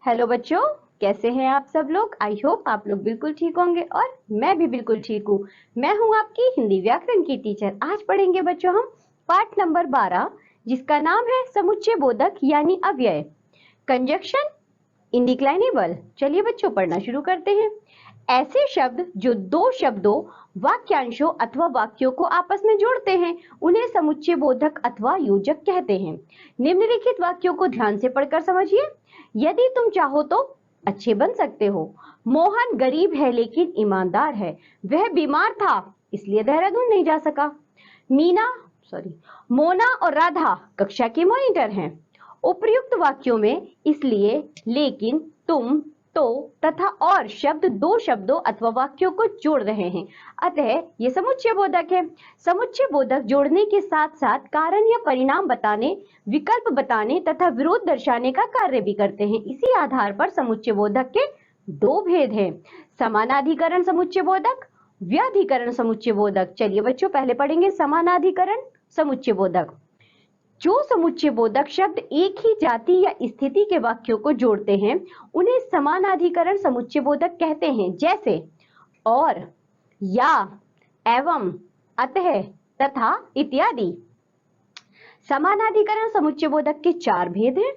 Hello बच्चों, कैसे हैं आप सब लोग। आई होप आप लोग बिल्कुल ठीक होंगे और मैं भी बिल्कुल ठीक हूँ। मैं हूँ आपकी हिंदी व्याकरण की टीचर। आज पढ़ेंगे बच्चों हम पाठ नंबर 12 जिसका नाम है समुच्चय बोधक यानी अव्यय, कंजक्शन इंडिक्लाइनेबल। चलिए बच्चों पढ़ना शुरू करते हैं। ऐसे शब्द जो दो शब्दों, वाक्यांशों अथवा वाक्यों को आपस में जोड़ते हैं उन्हें समुच्चय बोधक अथवा योजक कहते हैं। निम्नलिखित वाक्यों को ध्यान से पढ़कर समझिए। यदि तुम चाहो तो अच्छे बन सकते हो। मोहन गरीब है लेकिन ईमानदार है। वह बीमार था इसलिए देहरादून नहीं जा सका। मोना और राधा कक्षा की मॉनिटर हैं। उपर्युक्त वाक्यों में इसलिए, लेकिन, तुम, तो तथा और शब्द दो शब्दों अथवा वाक्यों को जोड़ रहे हैं, अतः ये समुच्चय बोधक है। समुच्चय बोधक जोड़ने के साथ साथ कारण या परिणाम बताने, विकल्प बताने तथा विरोध दर्शाने का कार्य भी करते हैं। इसी आधार पर समुच्चय बोधक के दो भेद हैं, समानाधिकरण समुच्चय बोधक, व्याधिकरण समुच्चय बोधक। चलिए बच्चों पहले पढ़ेंगे समानाधिकरण समुच्चय बोधक। जो समुच्चय बोधक शब्द एक ही जाति या स्थिति के वाक्यों को जोड़ते हैं उन्हें समानाधिकरण समुच्चय बोधक कहते हैं, जैसे और, या, एवं, अतः, तथा इत्यादि। समानाधिकरण समुच्चय बोधक के चार भेद हैं।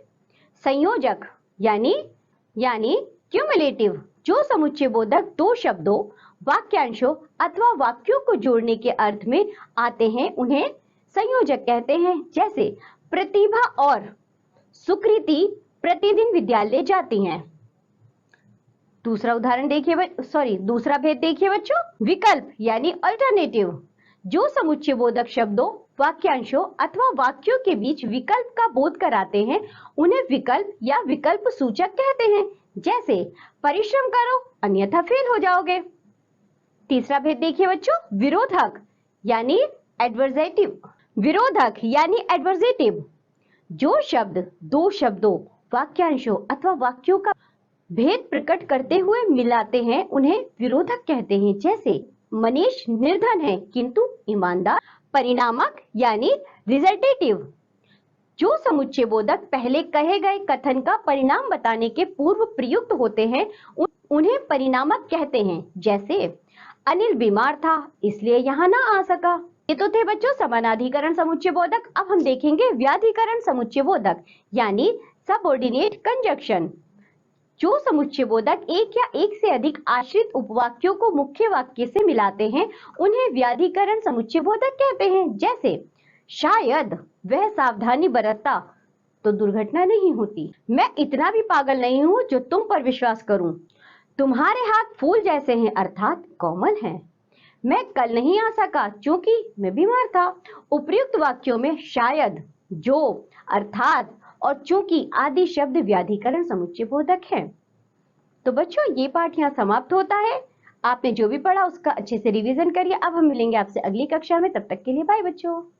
संयोजक यानी क्युमुलेटिव, जो समुच्चय बोधक दो शब्दों, वाक्यांशों अथवा वाक्यों को जोड़ने के अर्थ में आते हैं उन्हें संयोजक कहते हैं, जैसे प्रतिभा और सुकृति प्रतिदिन विद्यालय जाती हैं। दूसरा भेद देखिए बच्चों, विकल्प यानी अल्टरनेटिव, जो समुच्चय बोधक शब्दों, वाक्यांशों अथवा वाक्यों के बीच विकल्प का बोध कराते हैं उन्हें विकल्प या विकल्प सूचक कहते हैं, जैसे परिश्रम करो अन्यथा फेल हो जाओगे। तीसरा भेद देखिए बच्चों, विरोधक यानी एडवर्जेटिव, जो शब्द दो शब्दों, वाक्यांशों अथवा वाक्यों का भेद प्रकट करते हुए मिलाते हैं उन्हें विरोधक कहते हैं, जैसे मनीष निर्धन है किंतु ईमानदार। परिणामक यानी रिजल्टेटिव, जो समुच्चय बोधक पहले कहे गए कथन का परिणाम बताने के पूर्व प्रयुक्त होते हैं उन्हें परिणामक कहते हैं, जैसे अनिल बीमार था इसलिए यहाँ ना आ सका। ये तो थे बच्चों समानाधिकरण समुच्चय बोधक। अब हम देखेंगे व्याधिकरण समुच्चय बोधक यानी सबऑर्डिनेट कंजक्शन। जो समुच्चय बोधक एक या एक से अधिक आश्रित उपवाक्यों को मुख्य वाक्य से मिलाते हैं उन्हें व्याधिकरण समुच्चय बोधक कहते हैं, जैसे शायद वह सावधानी बरतता तो दुर्घटना नहीं होती। मैं इतना भी पागल नहीं हूँ जो तुम पर विश्वास करूं। तुम्हारे हाथ फूल जैसे हैं अर्थात कोमल हैं। मैं कल नहीं आ सका क्योंकि मैं बीमार था। उपर्युक्त वाक्यों में शायद, जो, अर्थात और चूंकि आदि शब्द व्याधिकरण समुच्चय बोधक हैं। तो बच्चों ये पाठ यहाँ समाप्त होता है। आपने जो भी पढ़ा उसका अच्छे से रिवीजन करिए। अब हम मिलेंगे आपसे अगली कक्षा में, तब तक के लिए बाय बच्चों।